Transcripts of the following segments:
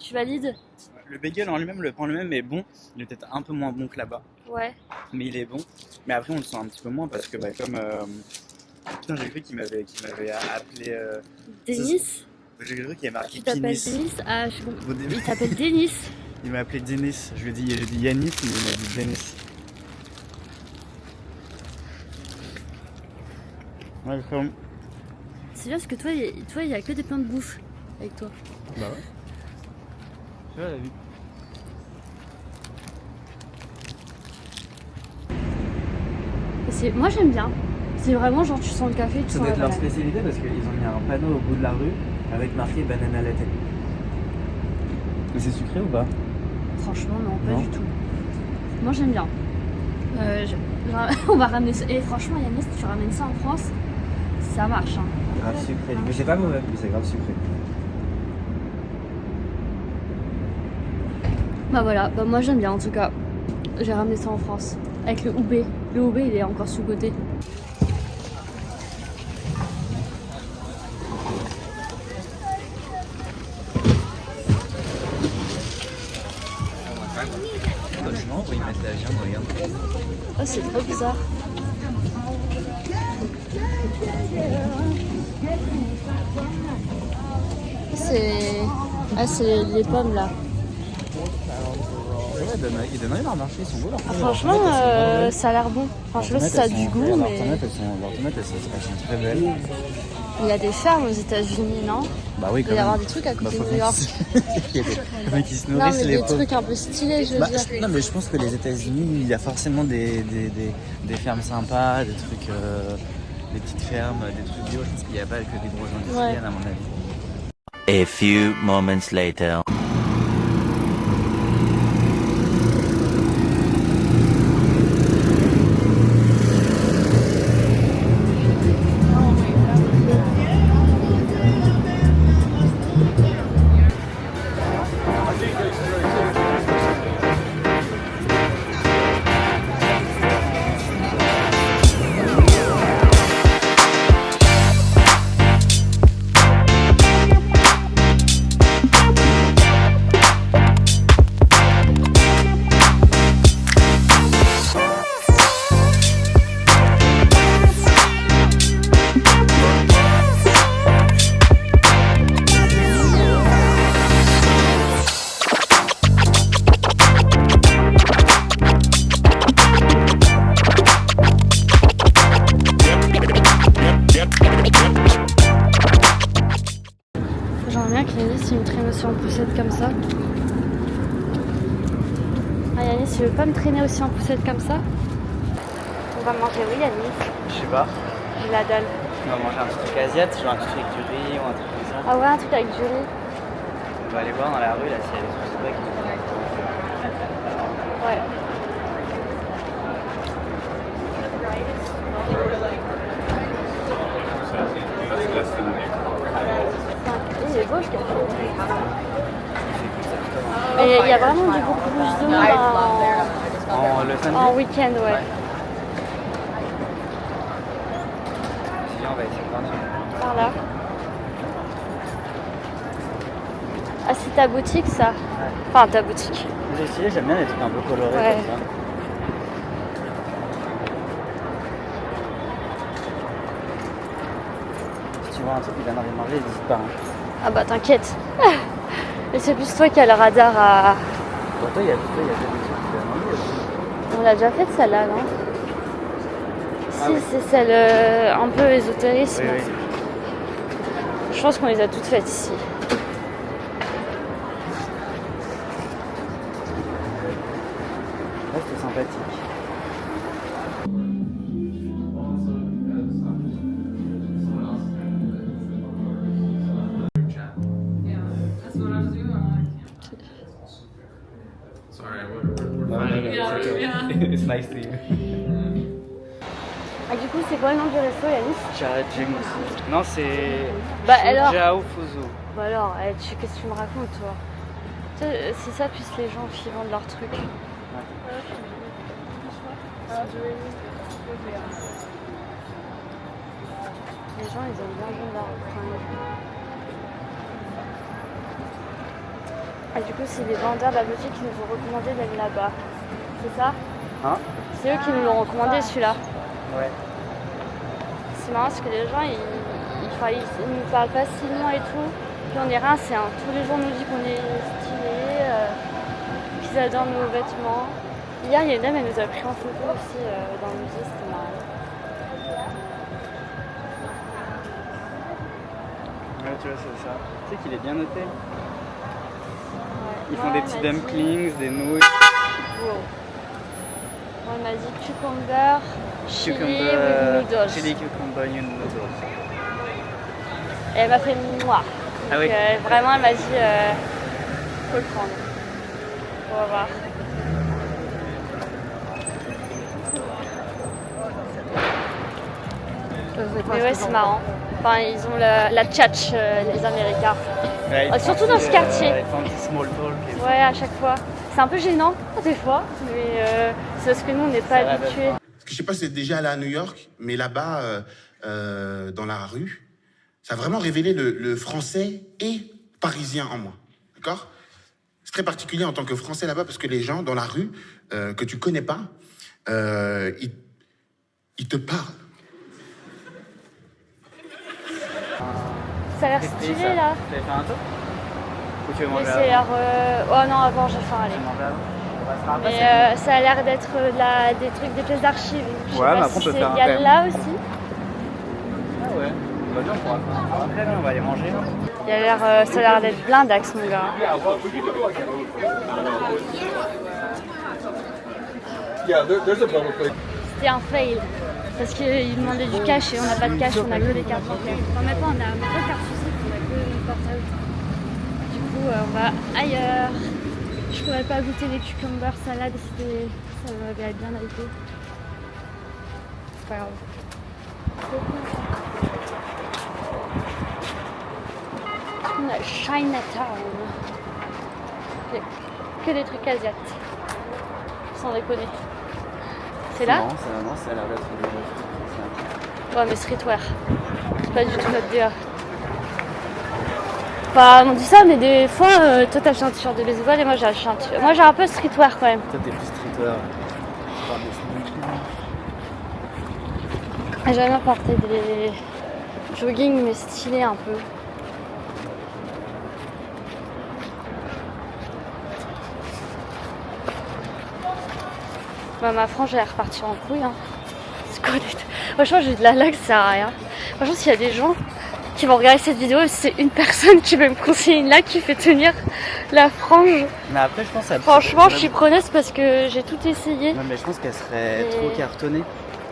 Tu valides? Le bagel en lui-même, le pain en lui-même est bon. Il est peut-être un peu moins bon que là-bas, Ouais. mais il est bon. Mais après, on le sent un petit peu moins parce que, bah, comme. Putain, j'ai cru qu'il m'avait appelé. Denis? J'ai cru qu'il y a marqué Tu t'appelles Pinis. Denis? Ah, je suis bon. Au début. Il t'appelle Denis. Il m'a appelé Denis. J'ai dit Yanis, mais il m'a dit Denis. Ouais, comme. C'est bien parce que toi, il y a que des plans de bouffe avec toi. Bah ouais. C'est vrai la vie. Moi, j'aime bien. C'est vraiment genre, tu sens le café, tu Ça sens doit la être leur banane. spécialité parce qu'ils ont mis un panneau au bout de la rue avec marqué banana latte. Mais c'est sucré ou pas? Franchement, non, pas Non. du tout. Moi, j'aime bien. On va ramener ça. Et franchement, Yanis, tu ramènes ça en France, ça marche. Hein. Grave sucré. Mais c'est pas mauvais, mais c'est grave sucré. Bah voilà, bah moi j'aime bien en tout cas. J'ai ramené ça en France. Avec le Oubé. Le Oubé, il est encore sous-côté. Franchement, où ils mettent la viande, regarde. Oh, c'est trop bizarre. C'est les pommes là. Ouais, ils donnent rien à marché, ils sont beaux leurs tomates. Franchement, ça a l'air bon. Enfin, je sais pas si ça a du goût, Leurs mais. tomates, elles sont très belles. Il y a des fermes aux États-Unis, non? Bah oui, Il quand doit y même. avoir des trucs à côté de New York. Il y a des mecs qui se Non, nourrissent, mais les des pauvres. trucs un peu stylés, je veux Bah, dire. non, mais je pense que les États-Unis, il y a forcément des fermes sympas, des trucs, des petites fermes, des trucs bio. Je pense qu'il n'y a pas que des gros industriels, à mon avis. A few moments later. J'aimerais bien que Yanis il me traîne aussi en poussette comme ça. Ah Yanis, tu veux pas me traîner aussi en poussette comme ça? On va manger où Yanis? Je sais pas, J'ai la dalle. on va manger un petit truc asiatique, genre un petit truc avec du riz ou un truc comme ça. Ah ouais, un truc avec du riz. On va aller voir dans la rue là s'il y a des trucs sympas qui Ouais. Il est beau ce café. Mais il y a vraiment beaucoup plus de monde le samedi. en week-end, ouais. Si on va essayer de partir. Par là. Ah, c'est ta boutique ça? Enfin, ta boutique. J'ai essayé, j'aime bien les trucs un peu colorés Ouais. comme ça. Si tu vois un truc qui donne envie de manger, n'hésite pas. Hein. Ah bah t'inquiète. Et c'est plus toi qui as le radar à... Pour toi, il y a des trucs qui donnent envie aussi. On l'a déjà faite celle-là, non? Si, oui. c'est celle un peu ésotérisme. Oui, oui. Je pense qu'on les a toutes faites ici. Là, c'était sympathique. It's nice to you. Ah, du coup, c'est quoi le nom du resto, Yanis? Non, c'est Bah alors. Jiao Fuzu. Bah alors, qu'est-ce que tu me racontes, toi? C'est ça, puissent les gens qui vendent leurs trucs. Les gens, ils aiment bien vendre leurs fringues. Et du coup, c'est les vendeurs de la boutique qui nous ont recommandé d'aller là-bas. C'est ça? Hein? C'est eux qui nous l'ont recommandé celui-là. Ouais. C'est marrant parce que les gens ils nous parlent facilement et tout. Puis on est rincés, hein. Tous les jours on nous dit qu'on est stylé, qu'ils adorent nos vêtements. Hier, il y a une dame, elle nous a pris en photo aussi dans le musée, c'était marrant. Ouais, tu vois, c'est ça. Tu sais qu'il est bien noté. Ouais. Ils font Moi, des elle petits m'a dit- dumplings, des nouilles. Wow. Moi, elle m'a dit cucumber, chili with noodles. Chili cucumber noodles. Et elle m'a fait moi. Ah oui. Vraiment, elle m'a dit faut le prendre. On va voir. Mais ouais, c'est marrant. Enfin, ils ont la tchatch, les Américains. Ouais, Surtout dans ce quartier. Ils font un petit small talk. Et Ouais, à chaque fois. C'est un peu gênant, des fois, mais c'est parce que nous, on n'est pas Ça va habitués. Parce que je sais pas si c'est déjà allé à New York, mais là-bas, dans la rue, ça a vraiment révélé le français et parisien en moi. D'accord? C'est très particulier en tant que français là-bas parce que les gens dans la rue que tu connais pas, ils te parlent. Ça a l'air Qu'est-ce que stylé, c'est, ça? là. Tu avais fait un tour? Ou tu veux Mais manger c'est avant? l'air... Oh non, avant, j'ai faim, allez. Tu veux manger avant? On va se faire un Mais ça a l'air d'être des trucs, des pièces d'archives. Je sais Ouais, pas mais après, on si peut c'est- faire un Il y a thème. là aussi. Ah ouais. Bah bien, on pourra faire un après, on va aller manger. Il a l'air, ça a l'air d'être blindax, mon gars. C'était un fail. Parce qu'il demandait du cash et on n'a pas de cash, on a que des cartes bancaires. Enfin, maintenant, on a même pas de carte physique, on a que notre portable. Du coup, on va ailleurs. Je pourrais pas goûter les cucumbers salades, ça m'avait bien hypé. C'est pas grave. On a Chinatown. Que des trucs asiatiques. Sans déconner. C'est là? Non, ça a l'air d'être une... Ouais, mais streetwear. C'est pas du tout notre DA. Enfin, on dit ça, mais des fois, toi t'as acheté un t-shirt de baseball et moi j'ai acheté un t-shirt. Moi j'ai un peu streetwear quand même. Toi, t'es plus streetwear. J'ai jamais porté des jogging, mais stylés un peu. Bah, ma frange elle est repartie en couille. Hein. C'est quoi d'être... Franchement, j'ai de la lag, ça sert à rien. Franchement, s'il y a des gens qui vont regarder cette vidéo, si c'est une personne qui veut me conseiller une lag qui fait tenir la frange. Mais après, je pense que Franchement, je suis preneuse parce que j'ai tout essayé. Non, mais je pense qu'elle serait Et- trop cartonnée.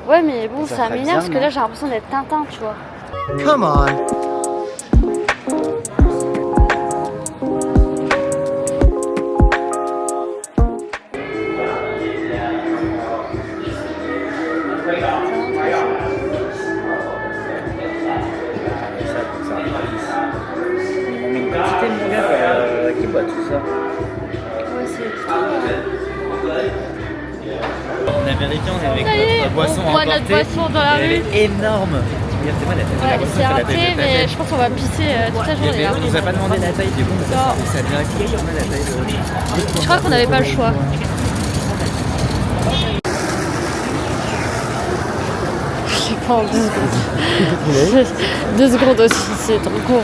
Ouais, mais bon, Ça ça ferait m'énerve bizarre, parce que non? là, j'ai l'impression d'être Tintin, tu vois. Come on. Mais une quantité de gars qui boit tout ça. Ouais, c'est En américain, on est avec Ça y est, notre boisson on boit notre emportée. boisson dans la Elle rue. est énorme. Regardez-moi la taille de la Ouais, boisson, c'est elle fait un la taille thé, de ta mais tête. je pense qu'on va pisser toute la journée. Là. On nous a pas demandé la taille, du coup, Non. ça direct. On a la taille de... Je crois qu'on n'avait pas le choix. Je sais pas en 2 secondes. 2 secondes aussi, c'est trop court.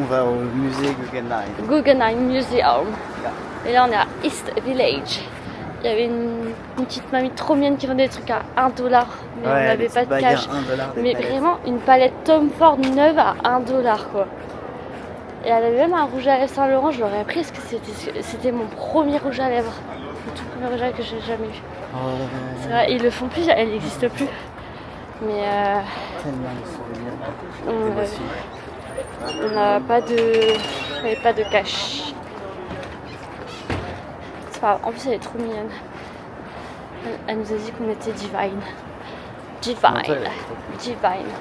On va au musée Guggenheim. Guggenheim Museum. Et là, on est à East Village. Il y avait une petite mamie trop mignonne qui vendait des trucs à 1$, mais on n'avait pas de cash. Mais vraiment, une palette Tom Ford neuve à 1$, quoi. Et elle avait même un rouge à lèvres Saint-Laurent, je l'aurais pris parce que c'était mon premier rouge à lèvres. Le tout premier rouge à lèvres que j'ai jamais eu. C'est vrai, ils le font plus, elle n'existe plus. Mais Tellement de souvenirs. on D'émotions. on n'a pas de cash. C'est pas grave. En plus, elle est trop mignonne. Elle nous a dit qu'on était divine. Non, toi, Divine.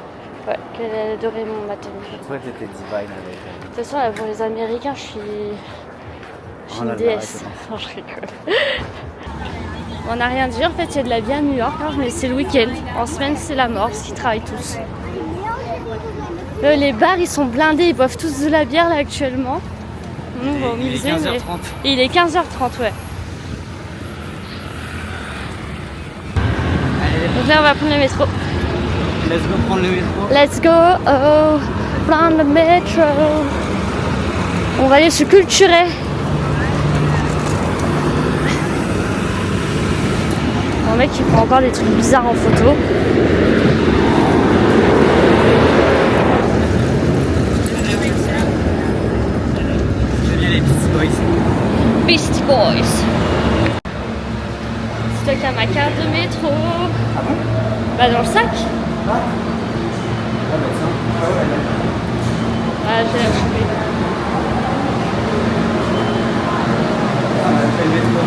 Ouais, qu'elle adorait ma tenue. toi, t'étais divine avec elle. De toute façon, là, pour les Américains, je suis Oh une là là, déesse. Non, je rigole. On n'a rien dit. En fait, il y a de la vie à New York, hein, mais c'est le week-end. En semaine, c'est la mort, parce qu'ils travaillent tous. Les bars ils sont blindés, ils boivent tous de la bière là actuellement. Nous on va au Il est musée, 15h30. mais... Il est 15h30, ouais. Allez, Donc là on va prendre le métro. let's go prendre le métro. Let's go, oh, prendre le métro. On va aller se culturer. Mon mec il prend encore des trucs bizarres en photo. J'aime bien les Beastie Boys. Beastie Boys. C'est toi qui as ma carte de métro. Ah bon? Bah dans le sac. Ah bah tiens. Ah ouais, Ah j'ai la chopée. on a fait le métro.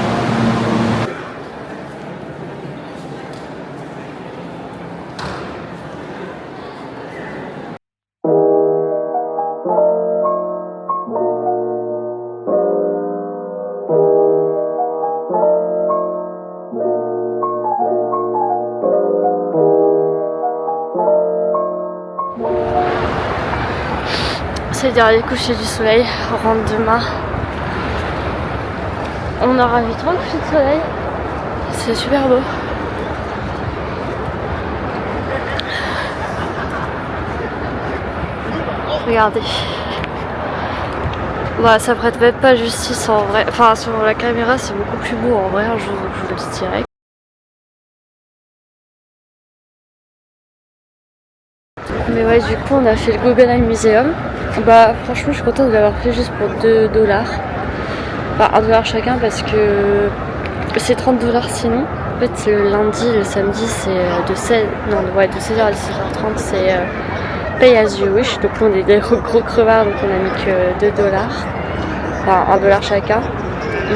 C'est le dernier coucher du soleil, on rentre demain. On aura vu 3 couchers de soleil. C'est super beau. Regardez. Bah, ça prête même pas justice en vrai. Enfin, sur la caméra, c'est beaucoup plus beau en vrai, je vous le dis direct. Mais ouais, du coup, on a fait le Guggenheim Museum. Bah, franchement, je suis contente de l'avoir fait juste pour 2 $. Enfin, 1 $ chacun parce que c'est 30 $ sinon. En fait, le lundi, le samedi, c'est de 16h à 17h30, c'est pay as you wish. Donc, on est des gros crevards, donc on a mis que 2 $. Enfin, 1 $ chacun.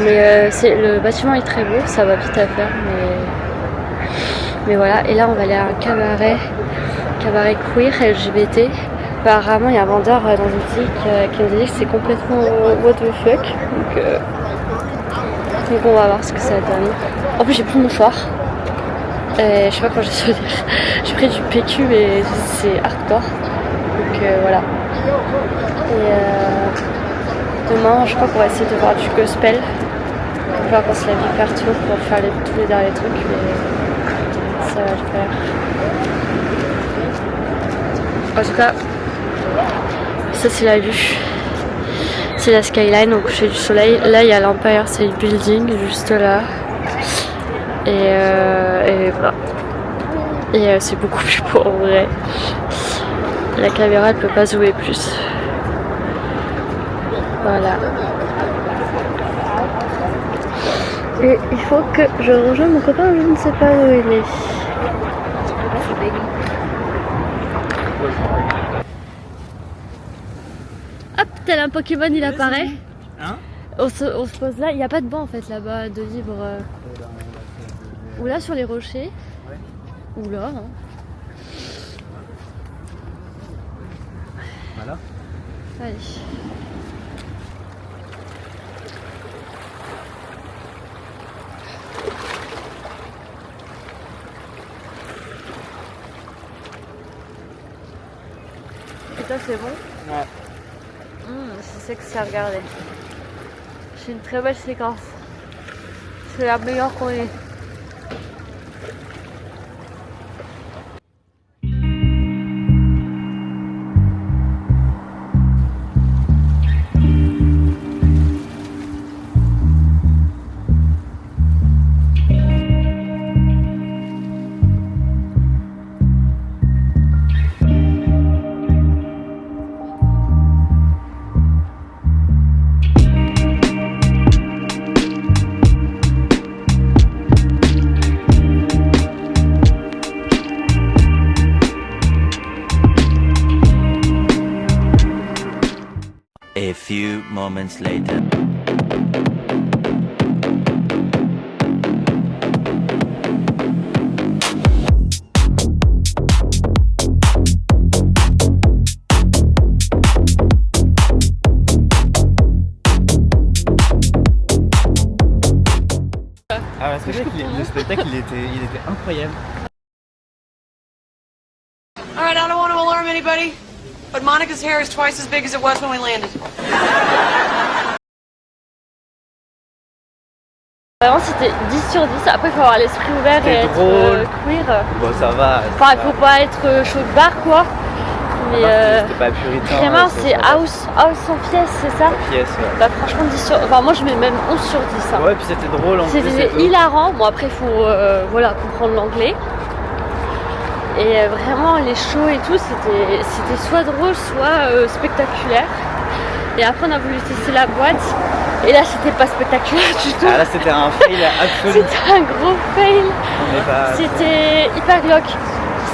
Mais le bâtiment est très beau, ça va vite à faire, mais voilà. Et là, on va aller à un cabaret queer LGBT. Apparemment, il y a un vendeur dans une boutique qui nous a dit que c'est complètement what the fuck. Donc on va voir ce que ça donne. En plus, j'ai plus de mouchoir. Je sais pas quand j'ai sauté. J'ai pris du PQ, mais c'est hardcore. Donc voilà. Et demain, je crois qu'on va essayer de voir du gospel. On va voir qu'on se lève hyper tôt pour faire tous les derniers trucs, mais ça va le faire. En tout cas, ça c'est la vue. C'est la skyline au coucher du soleil. Là, il y a l'Empire State Building juste là. Et voilà. Et c'est beaucoup plus beau en vrai. La caméra elle peut pas zoomer plus. Voilà. Et il faut que je rejoigne mon copain, je ne sais pas où il est. Hop, tel un Pokémon il apparaît. Hein? On se pose là, il n'y a pas de banc en fait là-bas de libre. Ou là sur les rochers. Ou là. Hein. Voilà. Allez. Et toi c'est bon? Ouais. C'est sexy à regarder. C'est une très belle séquence. C'est la meilleure qu'on ait. A few moments later. Ah, parce que le spectacle il était incroyable. All right, I don't want to alarm anybody. But Monica's hair is twice as big as it was when we landed. Vraiment c'était 10 sur 10, après il faut avoir l'esprit ouvert et être queer. Bon ça va. Enfin il faut pas être chaud de bar quoi. Mais c'était pas puritain. vraiment c'est house sans pièce, c'est ça? Pièce, ouais. Bah franchement 10 sur... Enfin moi je mets même 11 sur 10. Hein. Ouais puis c'était drôle en plus. C'était hilarant, bon après il faut voilà, comprendre l'anglais. Et vraiment les shows et tout c'était soit drôle soit spectaculaire. Et après on a voulu tester la boîte et là c'était pas spectaculaire du tout. Ah là c'était un fail absolu. C'était un gros fail. C'était hyper glauque.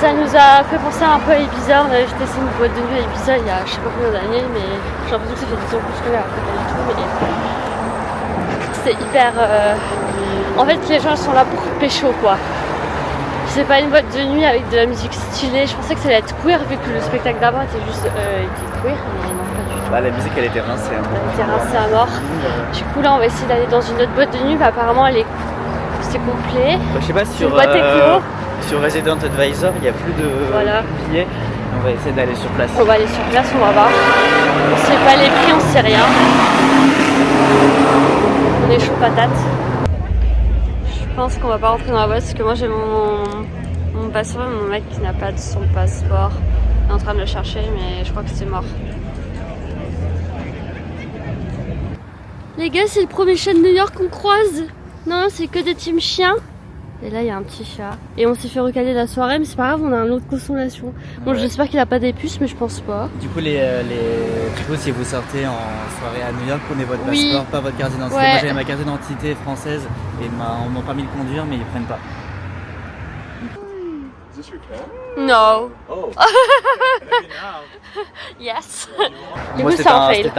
Ça nous a fait penser un peu à Ibiza. On avait testé une boîte de nuit à Ibiza il y a je sais pas combien d'années, mais j'ai l'impression que ça fait 10 ans plus que là, après pas du tout. Mais c'était hyper. En fait les gens sont là pour pécho quoi. C'est pas une boîte de nuit avec de la musique stylée. Je pensais que ça allait être queer vu que le spectacle d'avant était juste était queer, mais non pas du tout. Bah, la musique elle était rincée. Hein. Elle était rincée à mort. Du coup là on va essayer d'aller dans une autre boîte de nuit. Bah, apparemment c'est complet. Bah, je sais pas sur Resident Advisor il y a plus de billets. On va essayer d'aller sur place. On va aller sur place, on va voir. On sait pas les prix, on sait rien. On est chaud patate. Je pense qu'on va pas rentrer dans la boîte parce que moi j'ai mon passeport et mon mec qui n'a pas de son passeport est en train de le chercher mais je crois que c'est mort. Les gars, c'est le premier chat de New York qu'on croise. Non, c'est que des teams chiens. Et là il y a un petit chat. Et on s'est fait recaler la soirée mais c'est pas grave, on a un lot de consolation. Bon j'espère qu'il a pas des puces mais je pense pas. Du coup si vous sortez en soirée à New York, prenez votre passeport, pas votre carte d'identité. Ouais. Moi j'avais ma carte d'identité française et on m'a permis de conduire mais ils prennent pas. No. Oh. Yes. Du Moi coup c'est un fail.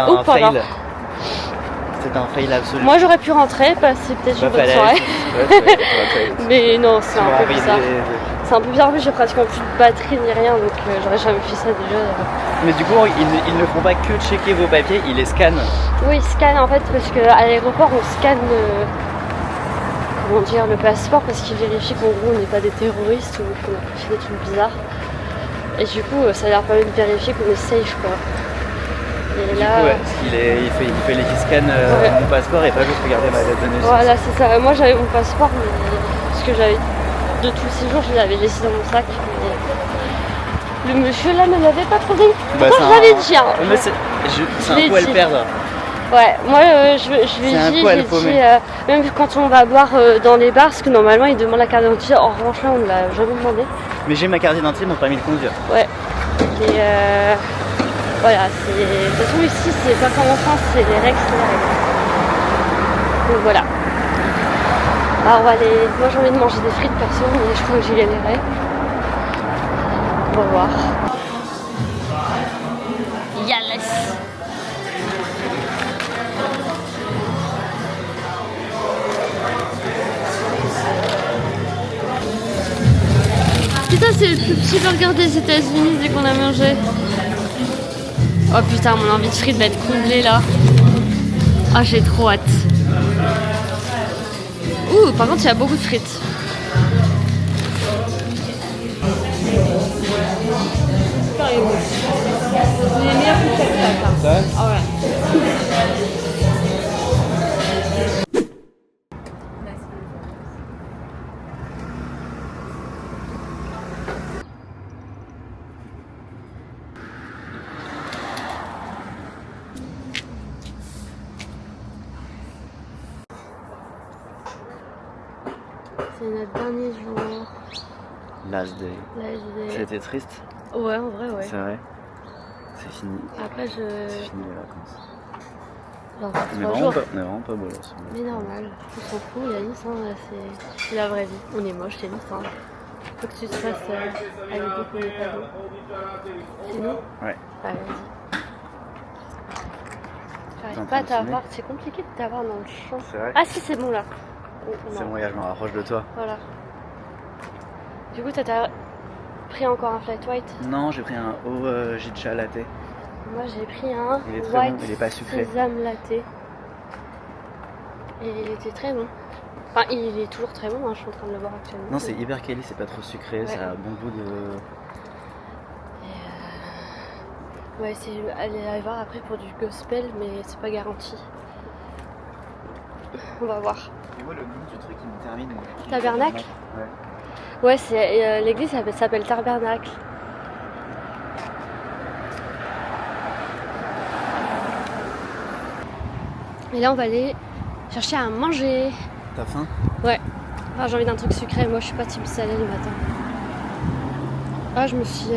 C'était un fail absolu. Moi j'aurais pu rentrer, passer peut-être une bonne soirée. Mais non, c'est un peu bizarre. C'est un peu bizarre, en plus j'ai pratiquement plus de batterie ni rien, donc j'aurais jamais fait ça déjà. Mais du coup, ils ne font pas que checker vos papiers, ils les scannent. Oui, ils scannent en fait, parce qu'à l'aéroport on scanne comment dire, le passeport, parce qu'ils vérifient qu'en gros on n'est pas des terroristes ou qu'on a pas fait des trucs bizarres. Et du coup, ça leur permet de vérifier qu'on est safe quoi. Et là... Du coup, il fait les scans mon passeport et pas juste regarder ma date de naissance. Voilà, c'est ça. Moi j'avais mon passeport, mais ce que j'avais de tous ces jours, je l'avais laissé dans mon sac. Mais... Le monsieur là ne l'avait pas trouvé. Pourtant je l'avais dit. Hein. Mais c'est un coup à le perdre. Ouais, moi je lui ai dit, même quand on va boire dans les bars, parce que normalement ils demandent la carte d'identité, en revanche là on ne l'a jamais demandé. Mais j'ai ma carte d'identité, mon permis de conduire. Ouais. Et voilà, de toute façon ici c'est pas comme en France, c'est les règles, c'est les règles. Donc voilà. Alors on va aller. Moi j'ai envie de manger des frites perso, mais je crois que j'y gagnerai. On va voir. Yes. Putain, c'est le plus petit burger des États-Unis dès qu'on a mangé. Oh putain, mon envie de frites va être comblée là. Ah, j'ai trop hâte. Ouh, par contre, il y a beaucoup de frites. Il est meilleur que ça. Ah ouais. C'est notre dernier jour. Last day. C'était triste. Ouais, en vrai, ouais. C'est vrai. C'est fini. Après, C'est fini les vacances. Alors, On est vraiment pas beau là. Mais normal, on s'en fout, Yanis, hein, c'est la vraie vie. On est moche, Yanis. Hein. Faut que tu te fasses à l'idée qu'on n'est pas beau. C'est nous ? Ouais. Allez, vas-y. J'arrive pas à t'avoir, c'est compliqué de t'avoir dans le champ. C'est vrai ? Ah si, c'est bon là. C'est bon, je me rapproche de toi. Voilà. Du coup, t'as pris encore un flat white ? Non, j'ai pris un haut Jitcha latte. Moi, j'ai pris un il est très white bon, il est pas sucré. sésame latte. Et il était très bon. Enfin, il est toujours très bon, hein, je suis en train de le boire actuellement. Non, c'est hyper quali, c'est pas trop sucré, ça a un bon goût de... On va essayer d'aller voir après pour du gospel, mais c'est pas garanti. On va voir. Et moi, le nom du truc qui me termine. Tabernacle. Ouais. Ouais, c'est l'église s'appelle Tabernacle. Et là, on va aller chercher à manger. T'as faim? Ouais. Ah, j'ai envie d'un truc sucré. Moi, je suis pas team salé le matin. Ah, je me suis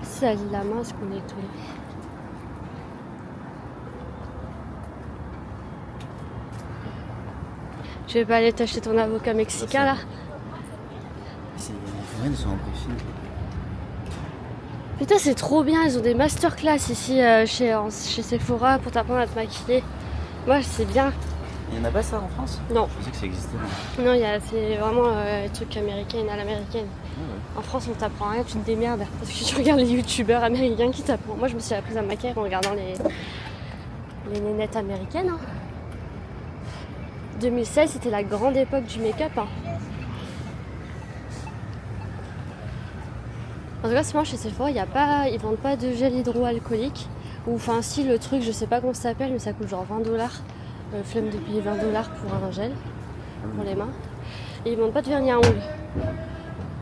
sali la main, est-ce qu'on est étonné? Je vais pas aller t'acheter ton avocat mexicain là? Les Foraines sont en briefing. Putain, c'est trop bien, ils ont des masterclass ici chez Sephora pour t'apprendre à te maquiller. Moi, c'est bien. Il n'y en a pas ça en France? Non. Je pensais que ça existait. Non, c'est vraiment des trucs américains à l'américaine. En France, on t'apprend rien, tu te démerdes. Parce que tu regardes les youtubeurs américains qui t'apprennent. Moi, je me suis apprise à me maquiller en regardant les nénettes américaines. Hein. 2016, c'était la grande époque du make-up. Hein. En tout cas, moi, chez Sephora, ils vendent pas de gel hydroalcoolique. Ou enfin, si, le truc, je sais pas comment ça s'appelle, mais ça coûte genre 20$. Flemme de payer 20$ pour un gel, pour les mains. Et ils vendent pas de vernis à ongles.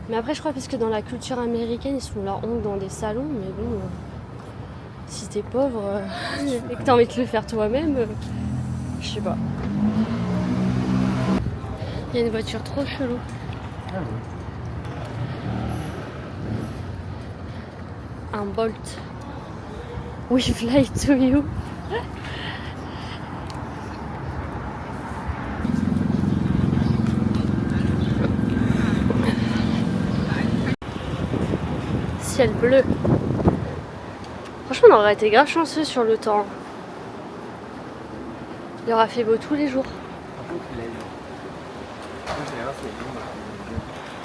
Mais après, je crois parce que dans la culture américaine, ils se font leurs ongles dans des salons. Mais bon, si t'es pauvre et que t'as envie de le faire toi-même, je sais pas. Il y a une voiture trop chelou. Ah ouais. Un Bolt. We fly to you. Ciel bleu. Franchement, on aurait été grave chanceux sur le temps. Il aura fait beau tous les jours.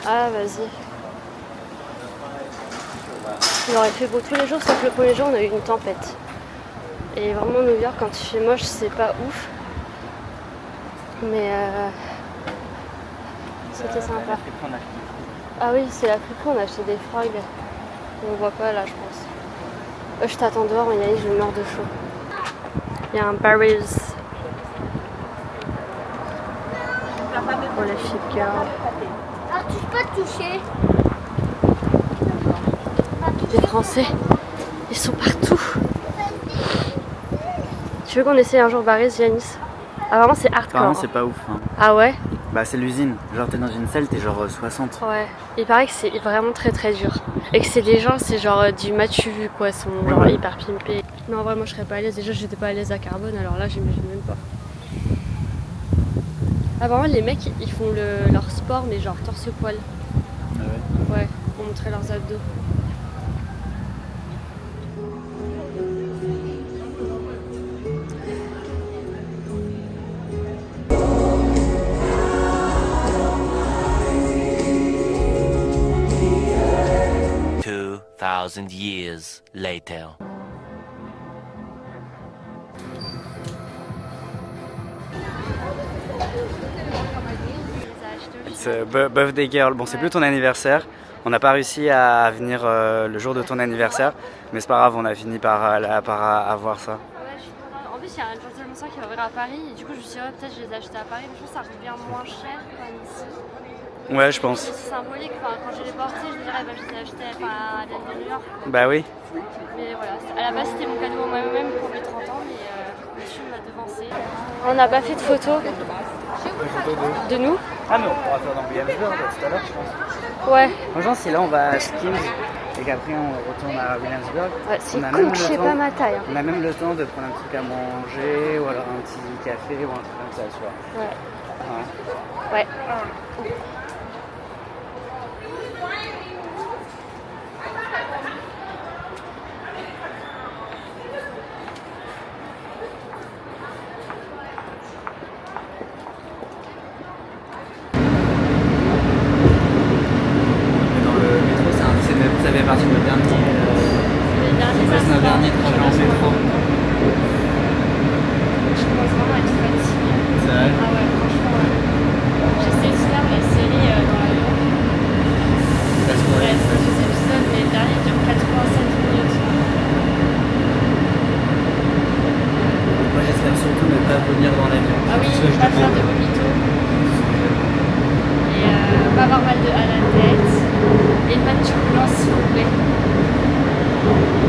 Ah, vas-y. Il aurait fait beau tous les jours, sauf que le premier jour, on a eu une tempête. Et vraiment, New York, quand il fait moche, c'est pas ouf. Mais c'était sympa. Ah oui, c'est la plus cool, on a acheté des frogs. On voit pas là, je pense. Je t'attends dehors, mais Yannick, je meurs de chaud. Il y a un Barry's pour les fit girls. Ah, tu peux pas toucher. Les Français, ils sont partout. Tu veux qu'on essaye un jour Barry's, Yanis? Ah, vraiment, c'est hardcore. Apparemment, c'est pas ouf. Hein. Ah ouais? Bah, c'est l'usine. Genre, t'es dans une salle, t'es genre 60. Ouais. Il paraît que c'est vraiment très très dur. Et que c'est des gens, c'est genre du matu vu quoi, ils sont genre hyper pimpés. Non, en vrai, moi je serais pas à l'aise. Déjà, j'étais pas à l'aise à Carbone, alors là, j'imagine même pas. Ah, vraiment, les mecs, ils font leur sport, mais genre torse-poil. Ah ouais? Ouais, pour montrer leurs abdos. Years later. C'est birthday girl. Bon, c'est plus ton anniversaire. On n'a pas réussi à venir le jour de ton anniversaire, mais c'est pas grave, on a fini par avoir ça. Ouais, je suis contente. En plus, il y a un Johnson & Johnson qui va ouvrir à Paris, et du coup, je me suis dit, ouais, peut-être je les ai achetés à Paris, mais je pense que ça revient moins cher qu'ici. Ouais, je pense. C'est symbolique, enfin, quand je les portais, je me dirais, bah, je les ai achetés à l'aide de New York. Bah oui. Mais voilà, à la base, c'était mon cadeau à moi-même pour mes 30 ans, mais monsieur m'a devancé. On n'a pas fait de photos de nous. Ah, mais on pourra faire dans Williamsburg tout à l'heure, je pense. Ouais. Franchement, si là on va à Skims et qu'après on retourne à Williamsburg, Ouais, c'est on a cool, même je le sais temps- pas ma taille. Hein. On a même le temps de prendre un truc à manger ou alors un petit café ou un truc comme ça, tu vois. Ouais. Ouais. Dans le métro, ça fait partie de notre dernier, notre dernier trajet en métro. Je commence vraiment à être fatiguée. C'est vrai. Ah ouais, franchement, j'essaie de faire les séries vomir dans l'avion. Ah oui, pas faire de vomito. Et pas avoir mal à la tête. Et pas de turbulence s'il vous plaît.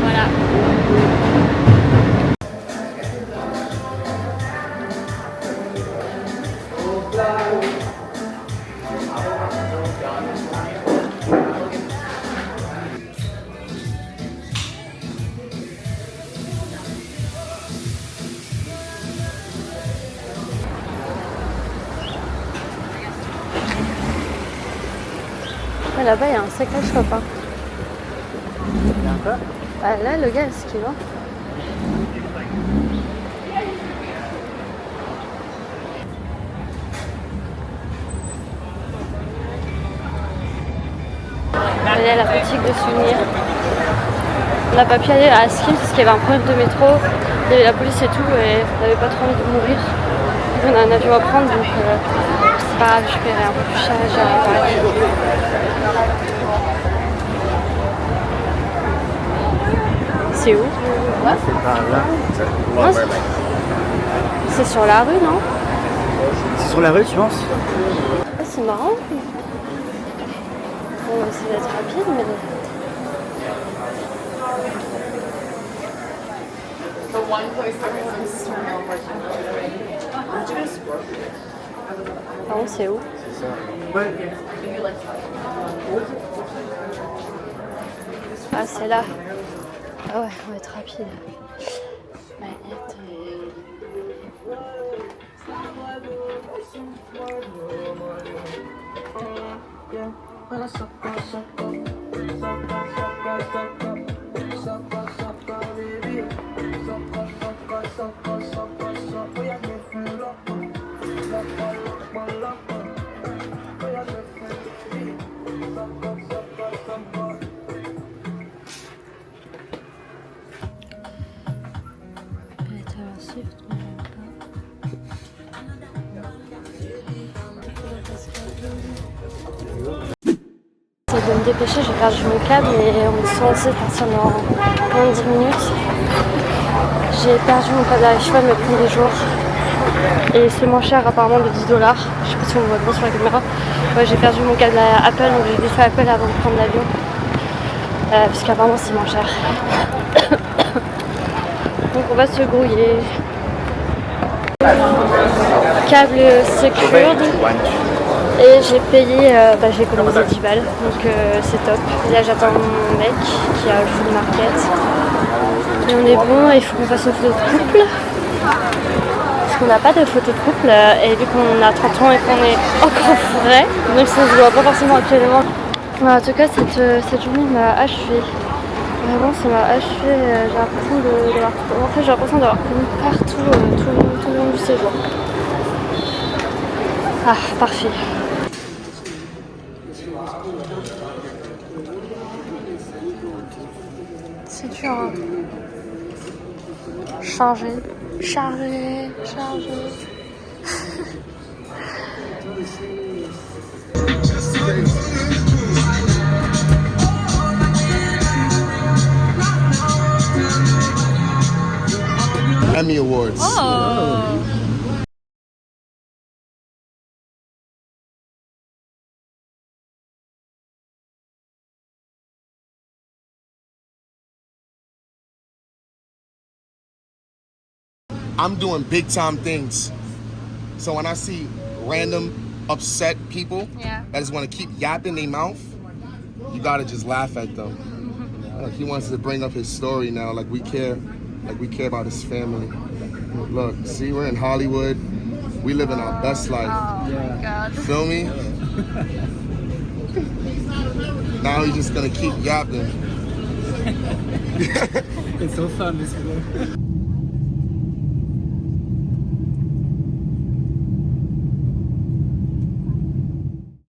Voilà. Là-bas, il y a un sacré copain. Il y a un quoi? Ah, là, le gars, est-ce qu'il va? On est à la boutique de souvenirs. On n'a pas pu aller à Askim parce qu'il y avait un problème de métro. Il y avait la police et tout et on n'avait pas trop envie de mourir. Donc on a un avion à prendre donc c'est pas grave, je paierai un peu plus cher et j'irai pas. C'est où? C'est par là. Non, c'est sur la rue, non? C'est sur la rue, tu penses? Ah, c'est marrant. On va essayer d'être rapide, mais... Par contre, c'est où? C'est ça. Ah, c'est là. Ah ouais, on va être rapide. Manette. J'essaie de me dépêcher, j'ai perdu mon câble et on est censé partir dans moins de 10 minutes. J'ai perdu mon câble à l'iPhone le premier jour et c'est moins cher apparemment de $10. Je sais pas si on voit bien sur la caméra. Ouais, j'ai perdu mon câble à Apple donc j'ai défait Apple avant de prendre l'avion parce qu'apparemment c'est moins cher. Donc on va se grouiller. Câble secured. Et j'ai payé, j'ai économisé 10 balles, donc c'est top. Et là j'attends mon mec qui a le full market. Et on est bon, il faut qu'on fasse une photo de couple. Parce qu'on n'a pas de photo de couple, et vu qu'on a 30 ans et qu'on est encore frais, même si on ne se voit pas forcément actuellement. En tout cas cette journée m'a achevé. Vraiment ça m'a achevé, j'ai l'impression d'avoir couru partout tout le long du séjour. Ah, parfait. C'est dur, hein. Charger. Emmy Awards. Oh. I'm doing big time things. So when I see random upset people that just want to keep yapping their mouth, you gotta just laugh at them. Like he wants to bring up his story now, like we care about his family. Look, see, we're in Hollywood. We live in our best life. Oh my God. You feel me? Now he's just gonna keep yapping. It's so fun this video.